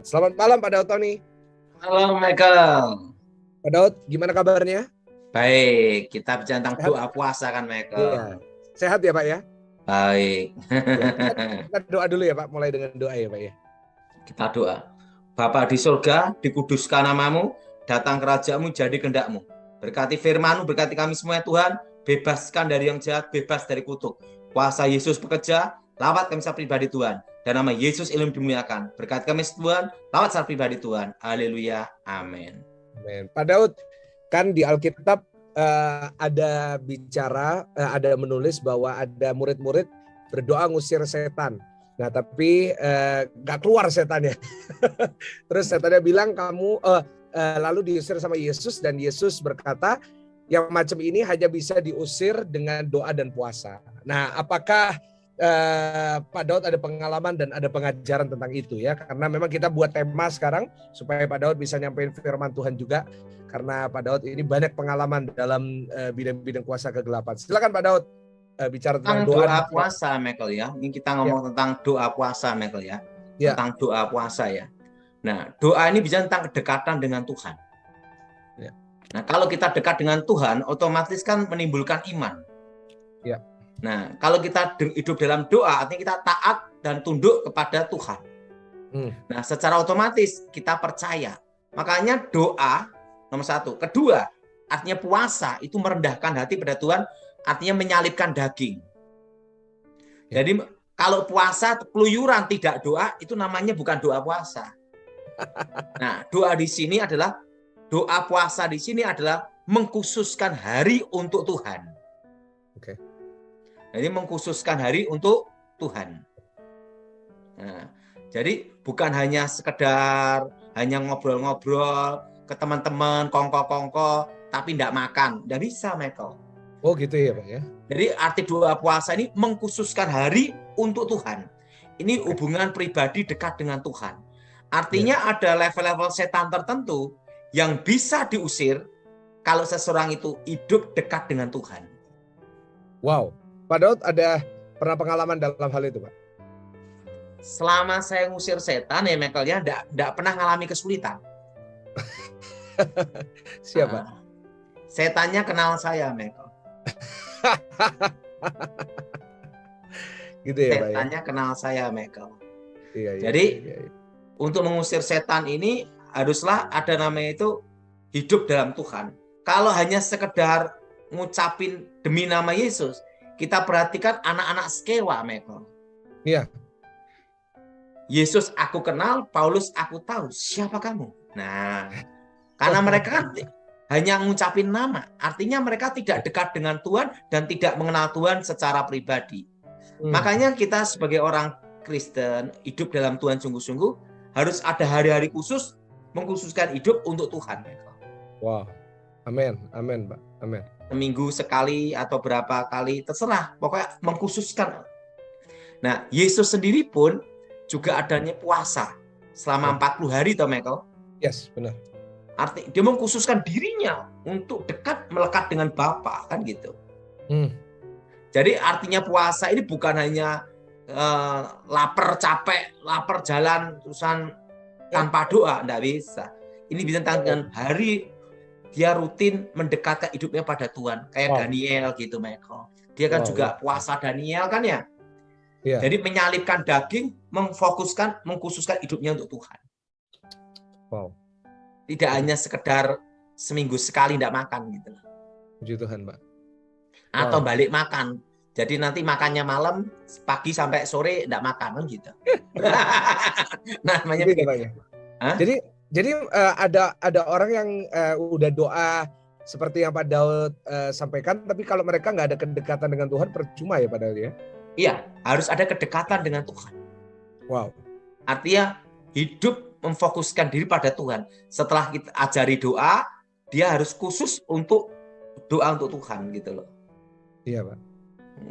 Selamat malam Pak Daud Tony. Halo Michael. Pak Daud, gimana kabarnya? Baik, kita bicara tentang Sehat? doa puasa kan Iya. Michael. Sehat ya Pak ya? Baik. Ya, kita doa dulu ya Pak, mulai dengan doa ya Pak ya. Kita doa. Bapa di surga, dikuduskan namamu, datang kerajaanmu, jadi kehendakmu. Berkati firman-Mu, berkati kami semua ya Tuhan, bebaskan dari yang jahat, bebas dari kutuk. Kuasa Yesus bekerja, lawat kami secara pribadi Tuhan. Dan nama Yesus ilmu dimuliakan. Berkati kami Tuhan, lawat secara pribadi Tuhan. Haleluya. Amin. Amin. Pak Daud, kan di Alkitab ada bicara, ada menulis bahwa ada murid-murid berdoa ngusir setan. Nah tapi nggak keluar setannya. Terus setannya bilang kamu lalu diusir sama Yesus dan Yesus berkata yang macam ini hanya bisa diusir dengan doa dan puasa. Nah apakah Pak Daud ada pengalaman dan ada pengajaran tentang itu ya? Karena memang kita buat tema sekarang supaya Pak Daud bisa nyampein firman Tuhan juga. Karena Pak Daud ini banyak pengalaman dalam bidang-bidang kuasa kegelapan. Silakan Pak Daud bicara tentang doa puasa, Michael ya. Ini kita ngomong tentang doa puasa, Michael ya. Tentang doa puasa ya. Nah, doa ini bicara tentang kedekatan dengan Tuhan. Ya. Nah, kalau kita dekat dengan Tuhan, otomatis kan menimbulkan iman. Ya. Nah, kalau kita hidup dalam doa, artinya kita taat dan tunduk kepada Tuhan. Nah, secara otomatis kita percaya. Makanya doa nomor satu. Kedua, artinya puasa itu merendahkan hati pada Tuhan, artinya menyalibkan daging. Ya. Jadi kalau puasa keluyuran tidak doa, itu namanya bukan doa puasa. Nah, doa di sini adalah doa puasa di sini adalah mengkhususkan hari untuk Tuhan. Oke. Jadi mengkhususkan hari untuk Tuhan. Nah, jadi bukan hanya sekedar hanya ngobrol-ngobrol ke teman-teman, kongko-kongko, tapi tidak makan. Tidak bisa, Michael. Oh gitu ya Pak ya. Jadi arti doa puasa ini mengkhususkan hari untuk Tuhan. Ini hubungan pribadi dekat dengan Tuhan. Artinya ada level-level setan tertentu yang bisa diusir kalau seseorang itu hidup dekat dengan Tuhan. Wow. Pak Daud ada pernah pengalaman dalam hal itu Pak? Selama saya ngusir setan ya Michael ya, enggak pernah ngalami kesulitan. Siapa? Setannya kenal saya Michael. Gitu ya Pak ya? Setannya kenal saya Michael. Iya, jadi untuk mengusir setan ini haruslah ada namanya itu hidup dalam Tuhan. Kalau hanya sekedar ngucapin demi nama Yesus, kita perhatikan anak-anak Skewa, Michael. Iya. Yesus aku kenal, Paulus aku tahu. Siapa kamu? Nah, karena mereka kan hanya ngucapin nama. Artinya mereka tidak dekat dengan Tuhan dan tidak mengenal Tuhan secara pribadi. Makanya kita sebagai orang Kristen, hidup dalam Tuhan sungguh-sungguh, harus ada hari-hari khusus, mengkhususkan hidup untuk Tuhan, Michael. Wow. Amin. Amin, Pak. Amin. Seminggu sekali atau berapa kali, terserah. Pokoknya mengkhususkan. Nah, Yesus sendiri pun juga adanya puasa selama 40 hari, toh Michael? Yes, benar. Arti dia mengkhususkan dirinya untuk dekat melekat dengan Bapa, kan gitu. Jadi artinya puasa ini bukan hanya lapar capek, lapar jalan terusan tanpa doa, enggak bisa. Ini bisa dengan hari dia rutin mendekatkan hidupnya pada Tuhan, kayak Daniel gitu, Michael. Dia kan juga puasa Daniel kan ya. Yeah. Jadi menyalibkan daging, mengkhususkan hidupnya untuk Tuhan. Wow. Tidak hanya sekedar seminggu sekali tidak makan gitu. Puji Tuhan, Pak. Atau balik makan. Jadi nanti makannya malam, pagi sampai sore tidak makan kan gitu. Namanya begitu. Jadi ada orang yang udah doa seperti yang Pak Daud sampaikan, tapi kalau mereka nggak ada kedekatan dengan Tuhan, percuma ya Pak Daud ya? Iya, harus ada kedekatan dengan Tuhan. Wow. Artinya hidup memfokuskan diri pada Tuhan. Setelah kita ajari doa, dia harus khusus untuk doa untuk Tuhan gitu loh. Iya Pak.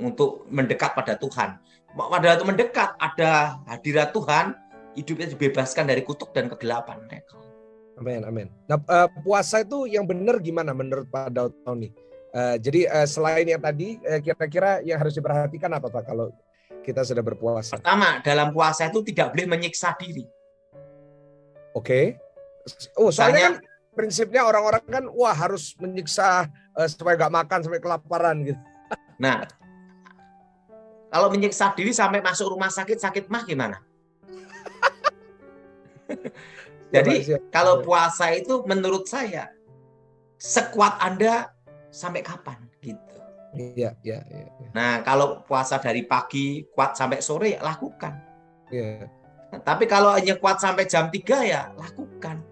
Untuk mendekat pada Tuhan. Pada waktu mendekat ada hadirat Tuhan, hidupnya dibebaskan dari kutuk dan kegelapan. Amin, amin. Nah, puasa itu yang benar gimana menurut Pak Daud Tony? Jadi selain yang tadi, kira-kira yang harus diperhatikan apa Pak kalau kita sudah berpuasa? Pertama, dalam puasa itu tidak boleh menyiksa diri. Oke. Oh, soalnya kan Misalnya, prinsipnya orang-orang kan wah harus menyiksa supaya nggak makan sampai kelaparan gitu. nah, kalau menyiksa diri sampai masuk rumah sakit, sakit mah gimana? Ya Pak, Jadi siap. kalau puasa itu menurut saya sekuat Anda sampai kapan gitu. Iya, iya, iya, iya. Nah, kalau puasa dari pagi kuat sampai sore ya lakukan. Iya, Nah, tapi kalau hanya kuat sampai jam 3 ya lakukan.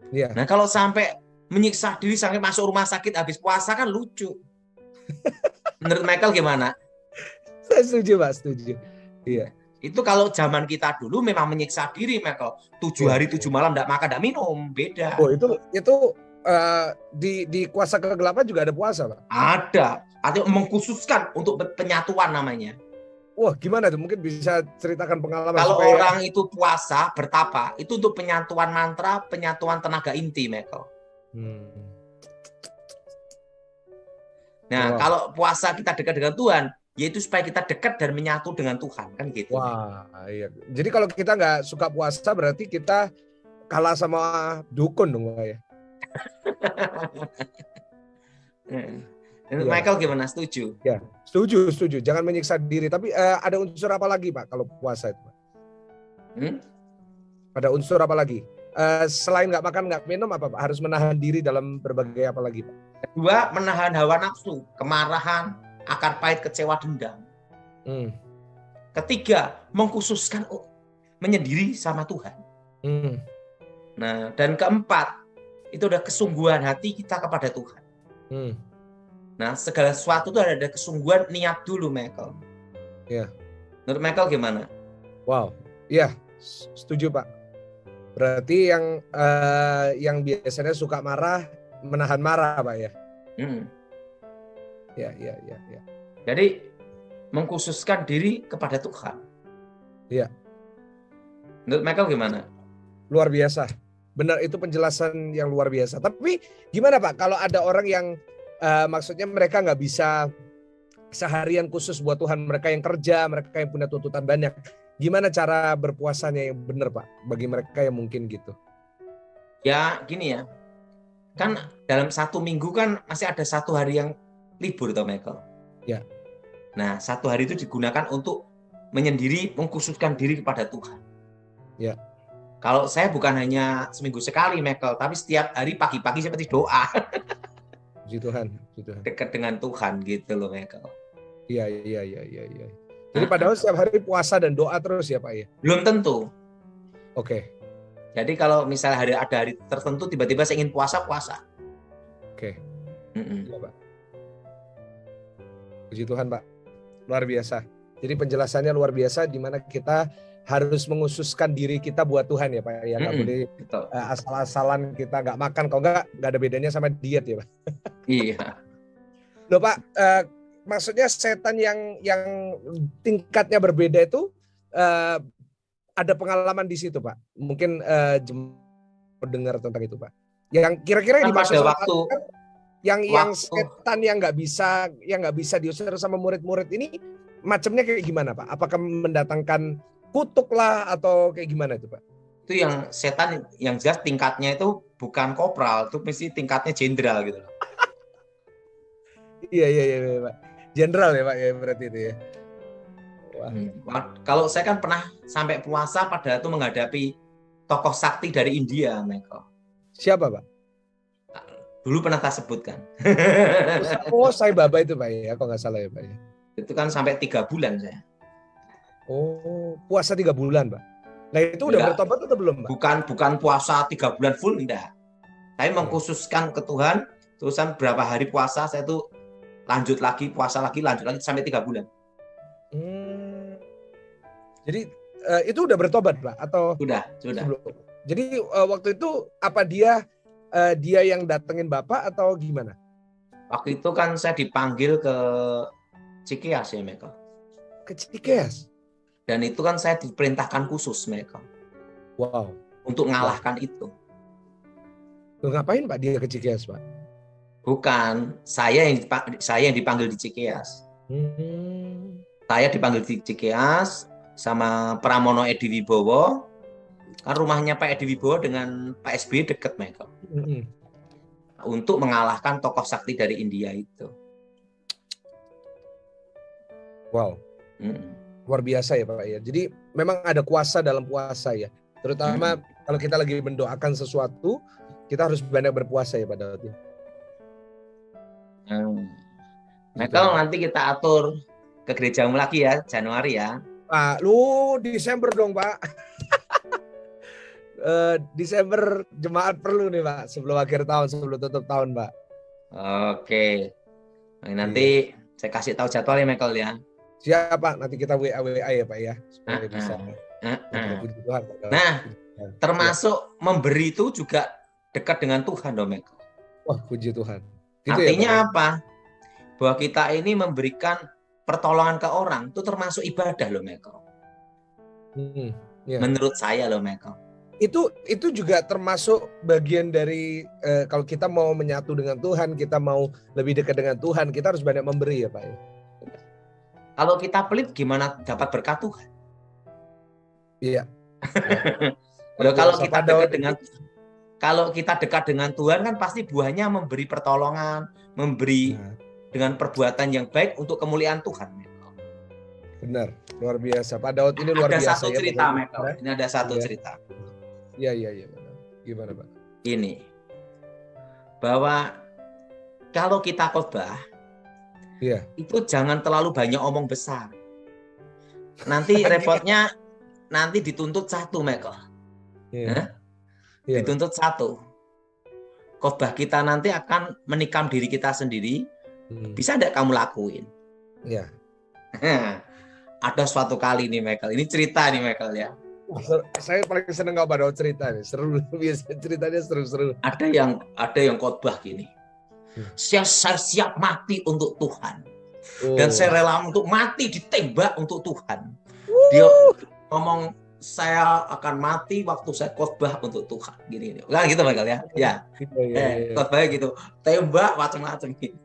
iya. Nah, kalau sampai menyiksa diri sampai masuk rumah sakit habis puasa kan lucu. Menurut Michael gimana? Saya setuju, Pak, setuju. Iya, Itu kalau zaman kita dulu memang menyiksa diri, Michael. 7 iya. hari 7 malam enggak makan, enggak minum, Oh, beda. itu di kuasa kegelapan juga ada puasa, Pak. Ada. Artinya mengkhususkan untuk penyatuan namanya. Wah, gimana tuh? Mungkin bisa ceritakan pengalaman Kalau supaya orang itu puasa, bertapa, itu untuk penyatuan mantra, penyatuan tenaga inti, Michael. hmm. Nah, Wow. kalau puasa kita dekat dengan Tuhan, yaitu supaya kita dekat dan menyatu dengan Tuhan, kan gitu. Wah, iya. Jadi kalau kita nggak suka puasa berarti kita kalah sama dukun dong, Pak ya. Iya, Pak. Michael gimana? Setuju? Ya, setuju, setuju. Jangan menyiksa diri. Tapi ada unsur apa lagi, Pak, kalau puasa itu, Pak? Hmm? Ada unsur apa lagi? Selain nggak makan, nggak minum, apa, Pak? Harus menahan diri dalam berbagai apa lagi, Pak? Kedua, menahan hawa nafsu, kemarahan, akar pahit, kecewa, dendam. Hmm. Ketiga, mengkhususkan menyendiri sama Tuhan. Hmm. Nah, dan keempat, itu ada kesungguhan hati kita kepada Tuhan. Hmm. Nah, segala sesuatu itu ada kesungguhan niat dulu, Michael. Ya. Menurut Michael gimana? Wow. Iya, setuju, Pak. Berarti yang biasanya suka marah, menahan marah, Pak ya. Ya, ya, ya, ya. Jadi mengkhususkan diri kepada Tuhan. Iya. Menurut Michael gimana? Luar biasa. Benar, itu penjelasan yang luar biasa. Tapi gimana, Pak, kalau ada orang yang maksudnya mereka nggak bisa seharian khusus buat Tuhan, mereka yang kerja, mereka yang punya tuntutan banyak. Gimana cara berpuasanya yang benar, Pak, bagi mereka yang mungkin gitu? Ya gini ya, kan dalam 1 minggu kan masih ada 1 hari yang libur toh Michael. Ya. Nah 1 hari itu digunakan untuk menyendiri, mengkhususkan diri kepada Tuhan. Ya. Kalau saya bukan hanya seminggu sekali Michael, tapi setiap hari pagi-pagi seperti doa. Puji Tuhan, puji Tuhan. Dekat dengan Tuhan gitu loh Michael. Iya, iya, iya, iya, iya. Jadi padahal setiap hari puasa dan doa terus ya, Pak ya? Belum tentu. Oke. Jadi kalau misalnya ada hari tertentu tiba-tiba saya ingin puasa. Oke. Ya, Pak. Puji Tuhan, Pak. Luar biasa. Jadi penjelasannya luar biasa di mana kita harus menghususkan diri kita buat Tuhan ya, Pak ya. Nggak boleh asal-asalan kita nggak makan, kalau nggak ada bedanya sama diet ya, Pak. Iya. Loh, Pak, maksudnya setan yang tingkatnya berbeda itu ada pengalaman di situ, Pak. Mungkin mendengar tentang itu, Pak. Yang kira-kira yang dimaksud waktu yang setan yang nggak bisa diusir sama murid-murid ini macamnya kayak gimana, Pak? Apakah mendatangkan kutuk lah atau kayak gimana itu, Pak? Itu yang setan yang jelas tingkatnya itu bukan kopral, itu mesti tingkatnya jenderal gitu. Iya, Pak. Jenderal ya, Pak, ya berarti itu ya. Wah. Kalau saya kan pernah sampai puasa pada itu menghadapi tokoh sakti dari India, Michael. Siapa, Pak? Dulu pernah tak sebutkan. Oh, Sai Baba itu, Pak ya, kalau nggak salah ya, Pak ya. Itu kan sampai 3 bulan saya. Oh, puasa 3 bulan, Pak. Nah itu udah bertobat atau belum, Pak? Bukan puasa 3 bulan full, enggak. Tapi mengkhususkan ke Tuhan, terusan berapa hari puasa, saya tuh lanjut lagi, puasa lagi, lanjut lagi sampai 3 bulan. Jadi itu udah bertobat, Pak? Atau sudah. Sebelum? Jadi waktu itu apa dia yang datengin Bapak atau gimana? Waktu itu kan saya dipanggil ke Cikeas ya, Michael. Ke Cikeas? Dan itu kan saya diperintahkan khusus, Michael. Wow. Untuk ngalahkan itu. Loh, ngapain, Pak, dia ke Cikeas, Pak? Bukan, saya yang dipanggil di Cikeas. Saya dipanggil di Cikeas sama Pramono Edi Wibowo. Kan rumahnya Pak Edi Wibowo dengan Pak SBY dekat, Michael. Untuk mengalahkan tokoh sakti dari India itu. Wow. Luar biasa ya Pak ya. Jadi memang ada kuasa dalam puasa ya. Terutama kalau kita lagi mendoakan sesuatu, kita harus banyak berpuasa ya Pak Daud ya. Michael, nanti kita atur ke gerejamu lagi ya, Januari ya. Pak, lu Desember dong Pak. Desember jemaat perlu nih Pak, sebelum akhir tahun, sebelum tutup tahun Pak. Oke. Nanti saya kasih tahu jadwalnya Michael ya. Siap Pak, nanti kita WA ya Pak ya. Supaya bisa. Puji Tuhan, Pak. Nah, termasuk memberi itu juga dekat dengan Tuhan dong Michael. Wah, puji Tuhan. Gitu artinya ya, apa? Bahwa kita ini memberikan pertolongan ke orang itu termasuk ibadah loh Michael. Menurut saya loh Michael. Itu juga termasuk bagian dari kalau kita mau menyatu dengan Tuhan, kita mau lebih dekat dengan Tuhan, kita harus banyak memberi ya Pak ya. Kalau kita pelit gimana dapat berkat Tuhan? Iya. Loh, kalau kita dekat dengan Tuhan kan pasti buahnya memberi pertolongan, memberi dengan perbuatan yang baik untuk kemuliaan Tuhan. Benar, luar biasa. Pak Daud ini luar biasa. Ada satu cerita, Michael. Ini ada satu cerita. Iya. Gimana Pak? Ini, bahwa kalau kita khotbah, itu jangan terlalu banyak omong besar. Nanti repotnya nanti dituntut satu, Michael. Dituntut satu. Khotbah kita nanti akan menikam diri kita sendiri. Bisa enggak kamu lakuin? Iya. Ada suatu kali nih Michael. Ini cerita nih Michael ya. Saya paling seneng kalau Pak Daud cerita nih. Seru, biasa ceritanya seru-seru. Ada yang khotbah gini. Saya siap mati untuk Tuhan. Dan saya rela untuk mati ditembak untuk Tuhan. Dia ngomong saya akan mati waktu saya khotbah untuk Tuhan. Gini. Nah, gitu Michael ya. Ya. Khotbahnya gitu. Tembak macam-macam gitu.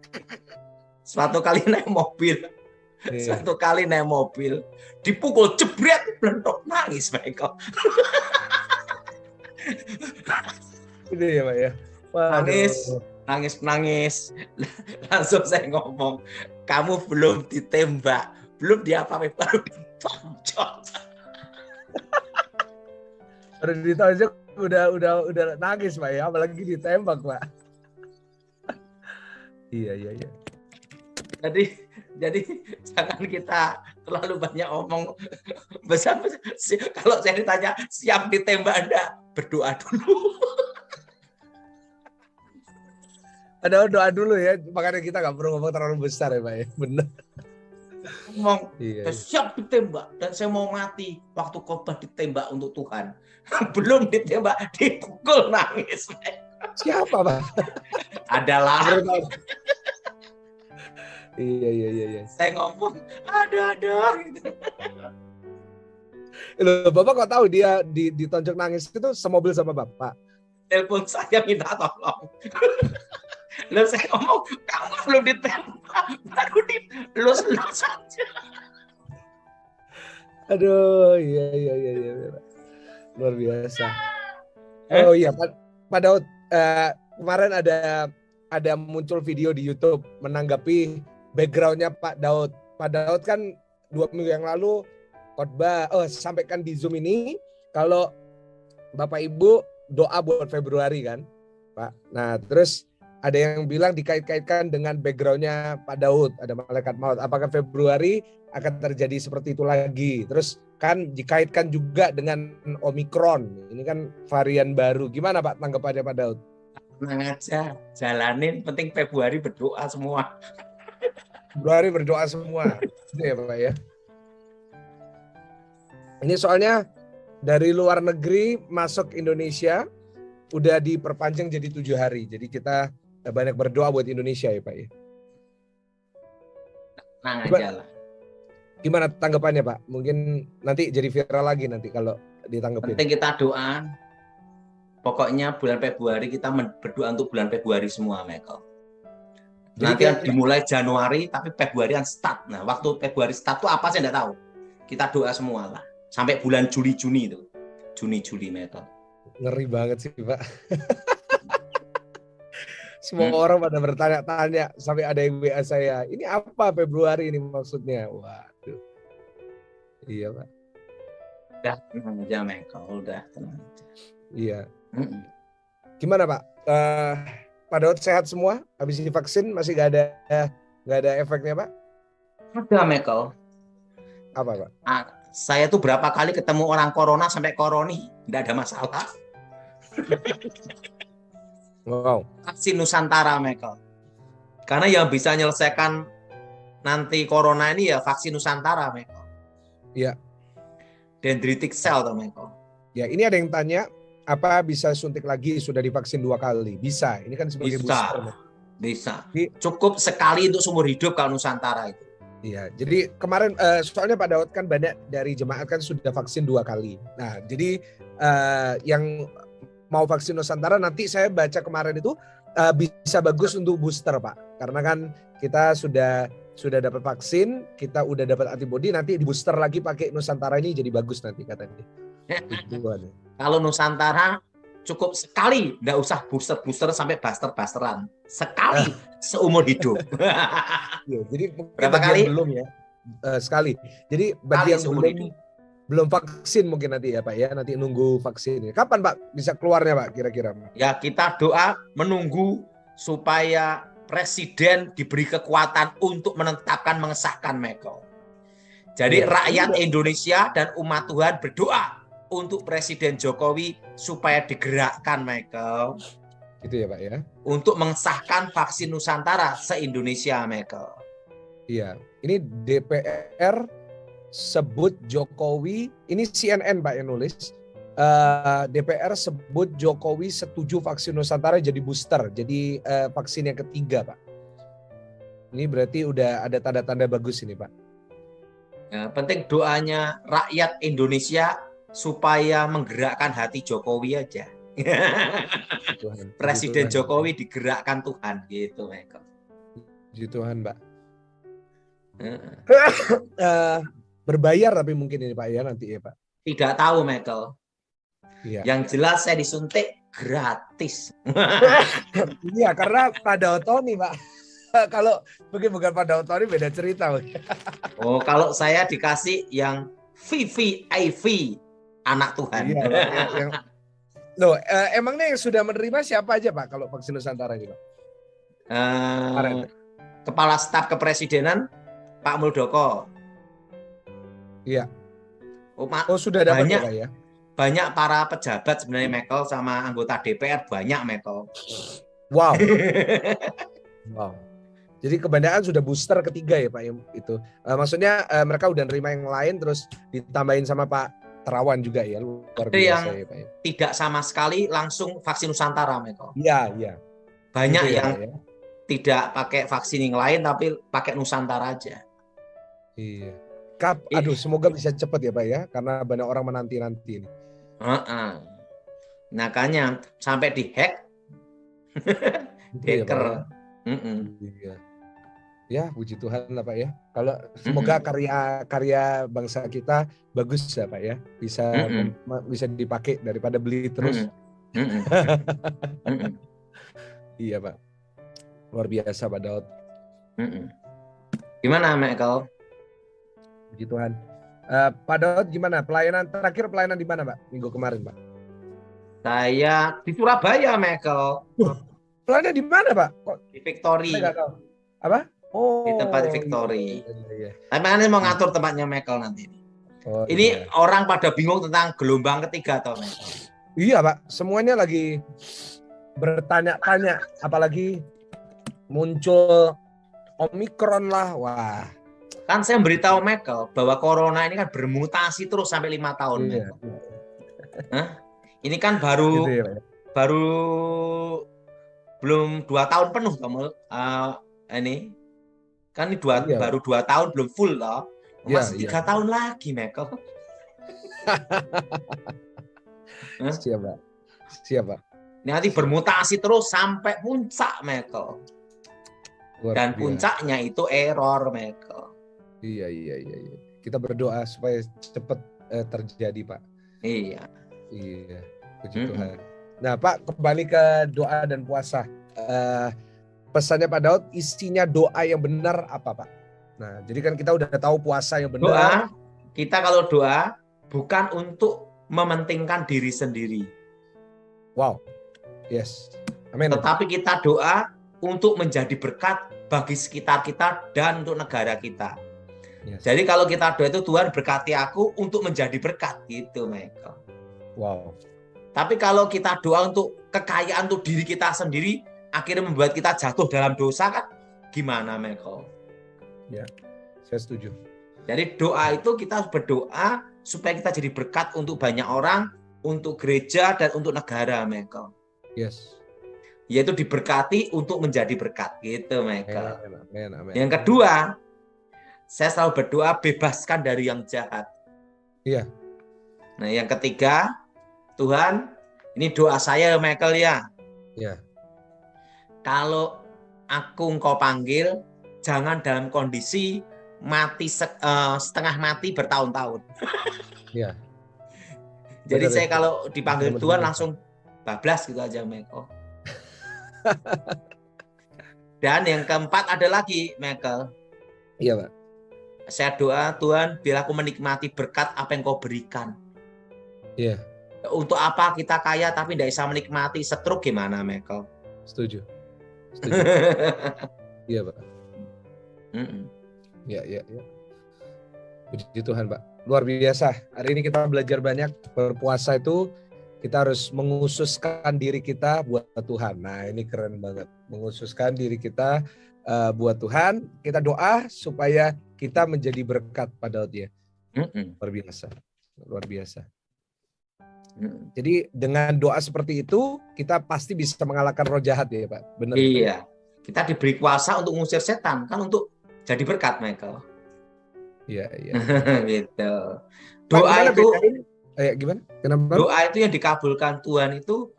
Suatu kali naik mobil, dipukul jebret, blentok, nangis Michael. Ini ya Pak ya. Nangis. Langsung saya ngomong, kamu belum ditembak, belum diapa-apa, baru ditonjok. Baru ditonjok udah nangis Pak ya, apalagi ditembak Pak. Iya. Jadi jangan kita terlalu banyak omong besar. Kalau saya ditanya siap ditembak enggak, berdoa dulu. Ada doa dulu ya, makanya kita nggak perlu ngomong terlalu besar ya Pak ya, benar. Ngomong siap ditembak dan saya mau mati waktu khotbah ditembak untuk Tuhan. Belum ditembak, dipukul nangis. Siapa Pak? Adalah. Iya. Saya ngomong ada. Loh, Bapak kok tahu dia ditonjok nangis itu semobil sama Bapak? Telepon saya minta tolong. Lalu saya ngomong kamu belum ditembak, baru dilus saja. Aduh, iya. Luar biasa. Oh iya, Pak Daud, kemarin ada muncul video di YouTube menanggapi backgroundnya Pak Daud. Pak Daud kan 2 minggu yang lalu khotbah, sampaikan di Zoom ini kalau Bapak Ibu doa buat Februari kan, Pak. Nah, terus ada yang bilang dikait-kaitkan dengan backgroundnya Pak Daud, ada malaikat maut. Apakah Februari akan terjadi seperti itu lagi? Terus kan dikaitkan juga dengan Omikron. Ini kan varian baru. Gimana Pak tanggapannya Pak Daud? Tenang aja, jalanin. Penting Februari berdoa semua. Februari berdoa semua. Gitu ya Pak ya. Ini soalnya dari luar negeri masuk Indonesia udah diperpanjang jadi 7 hari. Jadi kita banyak berdoa buat Indonesia ya Pak ya. Tenang aja lah. Gimana tanggapannya Pak? Mungkin nanti jadi viral lagi nanti kalau ditanggepin. Penting kita doa. Pokoknya bulan Februari kita berdoa untuk bulan Februari semua, Michael. Nanti kan dimulai Januari, tapi Februarian start. Nah, waktu Februari start itu apa saya enggak tahu. Kita doa semua lah. Sampai bulan Juli, Juni itu. Juni Juli Michael. Ngeri banget sih Pak. Semua orang pada bertanya-tanya sampai ada yang WA saya. Ini apa Februari ini maksudnya? Waduh. Iya Pak. Udah tenang aja Michael, udah tenang aja. Iya. Gimana Pak? Pak Daud sehat semua? Habis divaksin masih nggak ada efeknya Pak? Ada Michael. Apa Pak? Saya tuh berapa kali ketemu orang corona sampai koroni, nggak ada masalah. Wow. Vaksin Nusantara Michael. Karena yang bisa menyelesaikan nanti corona ini ya vaksin Nusantara Michael. Iya. Dendritic cell tuh Michael. Ya, ini ada yang tanya, apa bisa suntik lagi sudah divaksin 2 kali? Bisa. Ini kan sebagai booster. Bisa. Cukup sekali untuk seumur hidup kalau Nusantara itu. Iya. Jadi kemarin soalnya Pak Daud kan banyak dari jemaat kan sudah vaksin 2 kali. Nah, jadi yang mau vaksin Nusantara nanti saya baca kemarin itu bisa bagus untuk booster Pak. Karena kan kita sudah dapat vaksin, kita udah dapat antibodi, nanti di booster lagi pakai Nusantara ini jadi bagus nanti katanya. Kalau Nusantara cukup sekali, nggak usah booster sampai buster-busteran. Sekali seumur hidup. Ya, jadi berapa kali? Belum ya, sekali. Jadi bagi yang belum vaksin mungkin nanti ya Pak ya, nanti nunggu vaksin. Kapan Pak bisa keluarnya Pak kira-kira? Ya kita doa menunggu supaya Presiden diberi kekuatan untuk menetapkan mengesahkan Michael. Jadi rakyat Indonesia dan umat Tuhan berdoa untuk Presiden Jokowi supaya digerakkan Michael. Itu ya Pak ya. Untuk mengesahkan vaksin Nusantara se-Indonesia Michael. Iya, ini DPR sebut Jokowi, ini CNN Pak yang nulis. DPR sebut Jokowi setuju vaksin Nusantara jadi booster, jadi vaksin yang ketiga Pak. Ini berarti udah ada tanda-tanda bagus ini Pak. Ya, penting doanya rakyat Indonesia supaya menggerakkan hati Jokowi aja. Tuhan. Presiden Tuhan. Jokowi digerakkan Tuhan gitu Michael. Puji Tuhan Pak. Berbayar tapi mungkin ini Pak ya nanti ya Pak. Tidak tahu Michael. Iya. Yang jelas saya disuntik gratis. Iya karena Pak Daud Tony Pak. Kalau mungkin bukan Pak Daud Tony beda cerita. Oh kalau saya dikasih yang VVIP anak Tuhan. Iya, yang loh, emangnya yang sudah menerima siapa aja Pak kalau vaksin Nusantara ini Pak? Kepala Staf Kepresidenan Pak Muldoko. Iya. Oh sudah dapat banyak, ya Pak ya? Banyak para pejabat sebenarnya Michael sama anggota DPR banyak Michael. Wow. Wow. Jadi kebanyakan sudah booster ketiga ya Pak itu. Maksudnya mereka udah nerima yang lain terus ditambahin sama Pak Terawan juga ya, luar biasa yang ya Pak ya. Tidak sama sekali langsung vaksin Nusantara Michael. Iya, iya. Banyak gitu yang ya. Tidak pakai vaksin yang lain tapi pakai Nusantara aja. Iya. Aduh, semoga bisa cepat ya Pak ya, karena banyak orang menanti-nanti ini. Makanya sampai dihack, hacker. Iya. Ya, puji Tuhan lah Pak ya. Kalau semoga karya bangsa kita bagus ya Pak ya, bisa dipakai daripada beli terus. Iya Pak. Luar biasa Pak Daud. Gimana Michael? Puji Tuhan. Pak Daud gimana? Terakhir pelayanan di mana Pak? Minggu kemarin Pak? Saya di Surabaya Michael. Pelayanan di mana Pak? Kok di Victory. Apa? Oh. Di tempat Victory. Iya. Tapi nanti mau ngatur tempatnya Michael nanti. Ini orang pada bingung tentang gelombang ketiga atau Michael? Iya Pak. Semuanya lagi bertanya-tanya. Apalagi muncul Omikron lah. Wah. Kan saya memberitahu Michael bahwa corona ini kan bermutasi terus sampai 5 tahun. Iya. Ini kan baru belum 2 tahun penuh kamu ini kan ini baru 2 tahun belum full loh. Masih 3 tahun lagi Michael. Siapa? Nanti bermutasi terus sampai puncak Michael. Dan puncaknya itu error Michael. Iya. Kita berdoa supaya cepat terjadi Pak. Iya. Iya, puji Tuhan. Nah Pak, kembali ke doa dan puasa. Pesannya Pak Daud, isinya doa yang benar apa Pak? Nah, jadi kan kita udah tahu puasa yang benar. Doa, kita kalau doa bukan untuk mementingkan diri sendiri. Wow, yes, amin. Tetapi kita doa untuk menjadi berkat bagi sekitar kita dan untuk negara kita. Yes. Jadi kalau kita doa itu, Tuhan berkati aku untuk menjadi berkat, gitu Michael. Wow. Tapi kalau kita doa untuk kekayaan untuk diri kita sendiri, akhirnya membuat kita jatuh dalam dosa, kan gimana Michael? Ya, saya setuju. Jadi doa itu kita harus berdoa supaya kita jadi berkat untuk banyak orang, untuk gereja dan untuk negara Michael. Yes. Yaitu diberkati untuk menjadi berkat, gitu Michael. Amen. Yang kedua, saya selalu berdoa bebaskan dari yang jahat. Iya. Nah, yang ketiga, Tuhan, ini doa saya Michael ya. Iya. Kalau aku Engkau panggil, jangan dalam kondisi mati setengah mati bertahun-tahun. Iya. Jadi saya kalau dipanggil Tuhan langsung bablas gitu aja Michael. Dan yang keempat ada lagi Michael. Iya Pak. Saya doa Tuhan, biar aku menikmati berkat apa yang Kau berikan. Iya. Untuk apa kita kaya tapi tidak bisa menikmati, stroke gimana Michael? Setuju. Iya Pak. Iya. Puji Tuhan Pak. Luar biasa. Hari ini kita belajar banyak. Berpuasa itu kita harus mengususkan diri kita buat Tuhan. Nah ini keren banget. Mengususkan diri kita buat Tuhan. Kita doa supaya kita menjadi berkat pada dia. Luar biasa. Jadi dengan doa seperti itu kita pasti bisa mengalahkan roh jahat ya Pak. Benar. Iya. Kita diberi kuasa untuk mengusir setan, kan untuk jadi berkat Michael. Iya. Gitu. Doa Pak, itu gimana? Kenapa? Doa itu yang dikabulkan Tuhan itu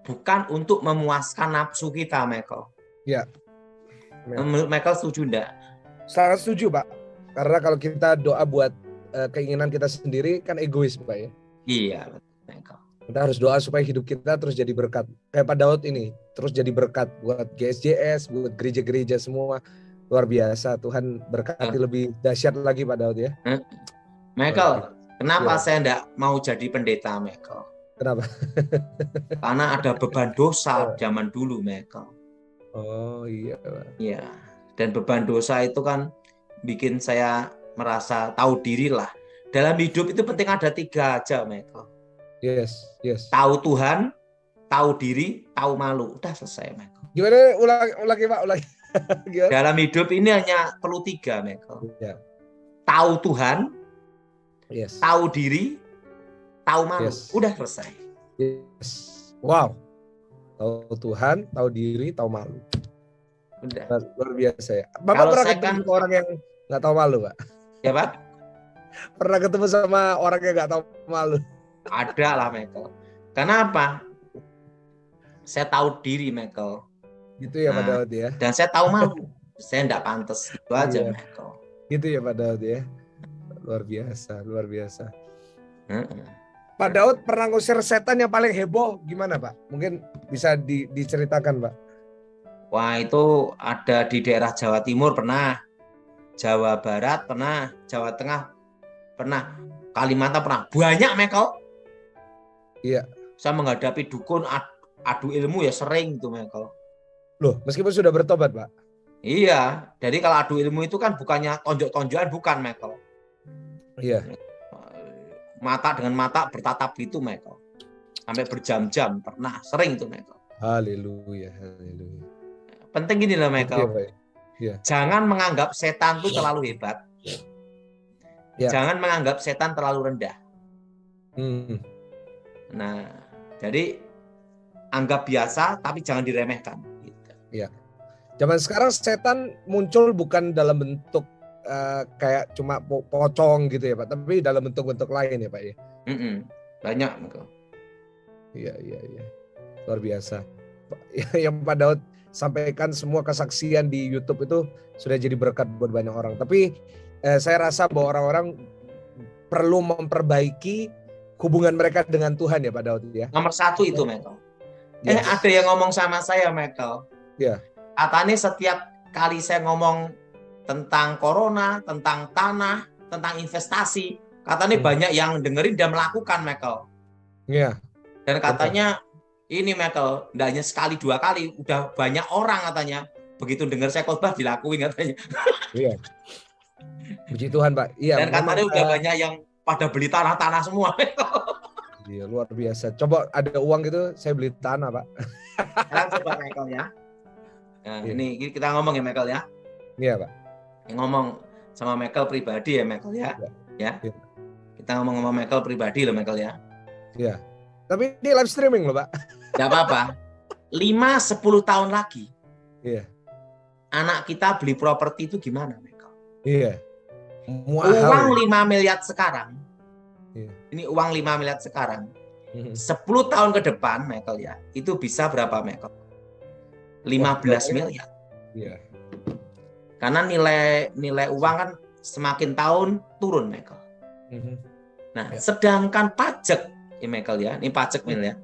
bukan untuk memuaskan nafsu kita Michael. Iya. Menurut Michael setuju enggak? Sangat setuju Pak. Karena kalau kita doa buat keinginan kita sendiri kan egois Pak ya. Iya. Kita harus doa supaya hidup kita terus jadi berkat. Kayak Pak Daud ini, terus jadi berkat buat GSJS, buat gereja-gereja semua. Luar biasa, Tuhan berkati lebih dahsyat lagi Pak Daud ya. Michael, kenapa saya enggak mau jadi pendeta Michael? Kenapa? Karena ada beban dosa zaman dulu Michael. Oh iya Pak. Iya, dan beban dosa itu kan bikin saya merasa tahu diri lah. Dalam hidup itu penting ada 3 aja Michael. Yes. Tahu Tuhan, tahu diri, tahu malu. Udah selesai, Michael. Gimana? Ulangi Pak, ulangi. Dalam hidup ini hanya perlu 3, Michael. Ya. Tahu Tuhan, yes. Tahu diri, tahu malu. Yes. Udah selesai. Yes. Wow. Tahu Tuhan, tahu diri, tahu malu. Udah. Luar biasa ya. Bapak pernah ketemu orang yang nggak tahu malu, Pak? Ya, Pak? Pernah ketemu sama orang yang nggak tahu malu? Ada lah, Michael. Kenapa? Saya tahu diri, Michael. Gitu ya, Pak Daud ya. Dan saya tahu malu. Saya enggak pantas. Itu aja, Michael. Gitu ya, Pak Daud ya. Luar biasa. Pak Daud pernah ngusir setan yang paling heboh gimana, Pak? Mungkin bisa diceritakan, Pak. Wah, itu ada di daerah Jawa Timur pernah. Jawa Barat pernah. Jawa Tengah pernah. Kalimantan pernah. Banyak, Michael. Iya. Saya menghadapi dukun adu ilmu ya sering tuh Michael. Loh, meskipun sudah bertobat, Pak? Iya, jadi kalau adu ilmu itu kan bukannya tonjok-tonjokan, bukan Michael. Iya. Mata dengan mata bertatap gitu Michael. Sampai berjam-jam, pernah, sering tuh Michael. Haleluya. Penting gini loh Michael. Iya. Jangan menganggap setan itu terlalu hebat. Ya. Jangan menganggap setan terlalu rendah. Nah, jadi anggap biasa tapi jangan diremehkan. Gitu. Ya. Zaman sekarang setan muncul bukan dalam bentuk kayak cuma pocong gitu ya Pak, tapi dalam bentuk-bentuk lain ya Pak ya. Banyak. Iya. Luar biasa. Yang Pak Daud sampaikan semua kesaksian di YouTube itu sudah jadi berkat buat banyak orang. Tapi saya rasa bahwa orang-orang perlu memperbaiki hubungan mereka dengan Tuhan ya Pak Daud ya. Nomor satu itu, Michael. Yes. Ada yang ngomong sama saya, Michael. Ya. Katanya setiap kali saya ngomong tentang corona, tentang tanah, tentang investasi, katanya banyak yang dengerin dan melakukan, Michael. Iya. Dan katanya ini, Michael, tidak hanya sekali dua kali, udah banyak orang katanya begitu dengar saya khotbah dilakuin katanya. Iya. Puji Tuhan Pak. Iya. Dan katanya udah banyak yang pada beli tanah-tanah semua. Iya, luar biasa. Coba ada uang gitu, saya beli tanah Pak. Sekarang coba Michael ya. Nah, ini kita ngomong ya Michael ya. Iya Pak. Ngomong sama Michael pribadi ya Michael ya. Ya. Kita ngomong sama Michael pribadi loh Michael ya. Iya. Tapi ini live streaming loh Pak. Gak apa-apa. 5-10 tahun lagi. Iya. Anak kita beli properti itu gimana Michael? Iya. Uang 5 miliar sekarang. Iya. Ini uang 5 miliar sekarang. 10 tahun ke depan Michael ya. Itu bisa berapa Michael? 15 miliar. Iya. Karena nilai uang kan semakin tahun turun Michael. Nah, sedangkan pajak ya Michael ya. Ini pajak Michael ya.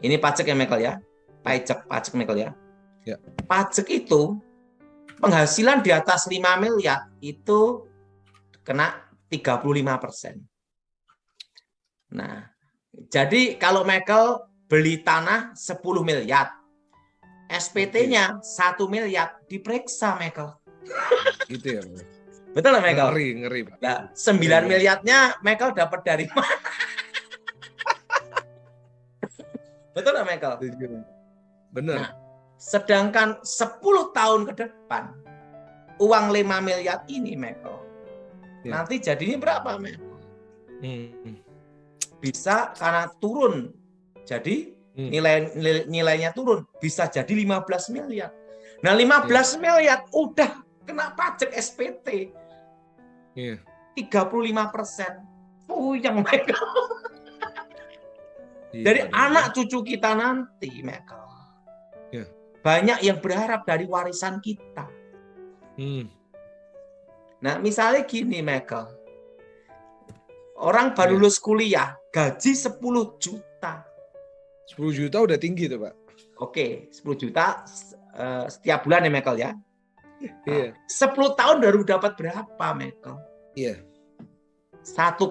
Ini pajak ya Michael ya. Pajak Michael ya. Ya. Pajak itu penghasilan di atas 5 miliar itu kena 35%. Nah, jadi kalau Michael beli tanah 10 miliar, SPT-nya 1 miliar, diperiksa Michael. Gitu ya. Betul lah Michael? Ngeri Pak. Nah, 9 miliarnya Michael dapat dari mana? Betul lah Michael? Benar. Nah, sedangkan 10 tahun ke depan, uang 5 miliar ini Michael, nanti jadinya berapa Michael? Bisa karena turun, jadi nilainya turun, bisa jadi 15 miliar. Nah 15 miliar udah kena pajak SPT 35%. Puyeng Michael. Dari anak cucu kita nanti Michael, banyak yang berharap dari warisan kita. Nah misalnya gini Michael, orang baru lulus kuliah, gaji 10 juta. 10 juta udah tinggi tuh Pak. Oke, 10 juta setiap bulan ya Michael ya. Iya. 10 tahun baru dapat berapa Michael? Iya. 1,2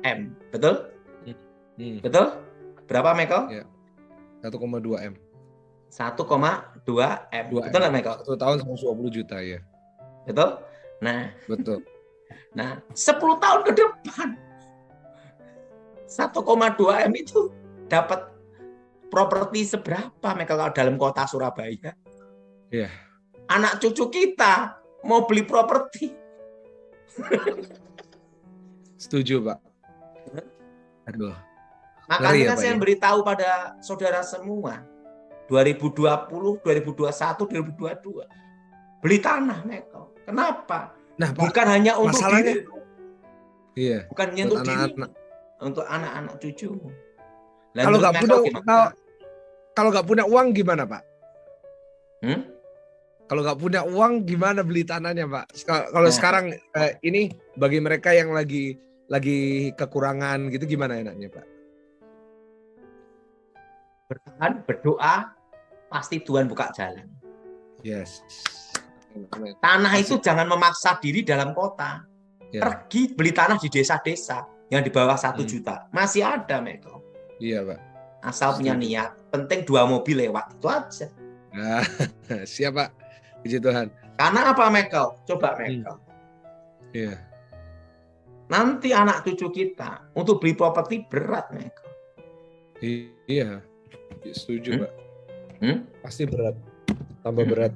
M, betul? Betul? Berapa Michael? Iya. 1,2 M. 1,2 M. Betul nggak Michael? 1 tahun 120 juta ya. Betul? Nah. Betul. Nah, 10 tahun ke depan 1,2 M itu dapat properti seberapa Michael kalau dalam kota Surabaya? Iya. Anak cucu kita mau beli properti. Setuju, Pak. Aduh. Makanya saya beritahu pada saudara semua, 2020, 2021, 2022 beli tanah Michael. Kenapa? Nah, bukan hanya untuk diri. Iya. Bukan hanya untuk diri. Untuk anak-anak cucu. Kalau nggak punya uang gimana Pak? Kalau nggak punya uang gimana beli tanahnya Pak? Kalau sekarang ini bagi mereka yang lagi kekurangan gitu gimana enaknya Pak? Bertahan, berdoa, pasti Tuhan buka jalan. Yes. Tanah itu jangan memaksa diri dalam kota. Pergi beli tanah di desa-desa yang di bawah 1 juta. Masih ada Michael. Iya Pak. Asal punya niat. Penting 2 mobil lewat. Itu aja. Nah, siap Pak. Puji Tuhan. Karena apa Michael? Coba Michael. Iya. Nanti anak cucu kita untuk beli properti berat Michael. Iya. Setuju Pak. Pasti berat. Tambah berat.